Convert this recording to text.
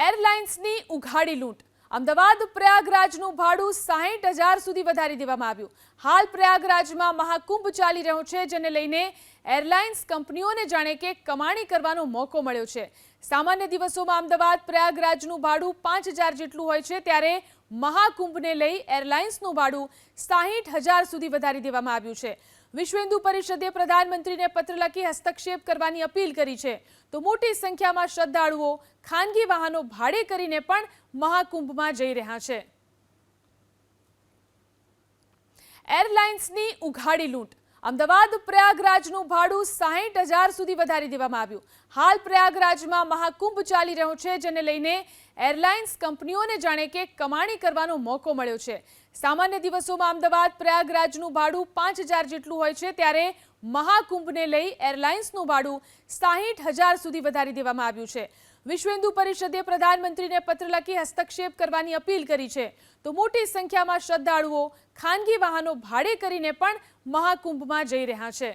એરલાઇન્સની ઉઘાડી લૂંટ। અમદાવાદ પ્રયાગરાજનું ભાડું 60,000 સુધી વધારી દેવામાં આવ્યું। હાલ પ્રયાગરાજમાં મહાકુંભ ચાલી રહ્યો છે, જેને લઈને એરલાઇન્સ કંપનીઓને જાણે કે કમાણી કરવાનો મોકો મળ્યો છે। સામાન્ય દિવસોમાં અમદાવાદ પ્રયાગરાજનું ભાડું 5,000 જેટલું હોય છે, ત્યારે મહાકુંભને લઈ એરલાઇન્સનું ભાડું 60,000 સુધી વધારી દેવામાં આવ્યું છે। વિશ્વ હિન્દુ પરિષદે પ્રધાનમંત્રીને પત્ર લખી હસ્તક્ષેપ કરવાની અપીલ કરી છે, તો મોટી સંખ્યામાં શ્રદ્ધાળુઓ ખાનગી વાહનો ભાડે કરીને પણ મહાકુંભમાં જઈ રહ્યા છે। એરલાઇન્સની ઉઘાડી લૂંટ। અમદાવાદ પ્રયાગરાજનું ભાડું 60,000 સુધી વધારી દેવામાં આવ્યું। હાલ પ્રયાગરાજમાં મહાકુંભ ચાલી રહ્યો છે, જેને લઈને એરલાઇન્સ કંપનીઓને જાણે કે કમાણી કરવાનો મોકો મળ્યો છે। સામાન્ય દિવસોમાં અમદાવાદ પ્રયાગરાજનું ભાડું 5,000 જેટલું હોય છે, ત્યારે મહાકુંભને લઈ એરલાઇન્સનું ભાડું 60,000 સુધી વધારી દેવામાં આવ્યું છે। વિશ્વ હિન્દુ પરિષદે પ્રધાનમંત્રીને પત્ર લખી હસ્તક્ષેપ કરવાની અપીલ કરી છે, તો મોટી સંખ્યામાં શ્રદ્ધાળુઓ ખાનગી વાહનો ભાડે કરીને પણ મહાકુંભમાં જઈ રહ્યા છે।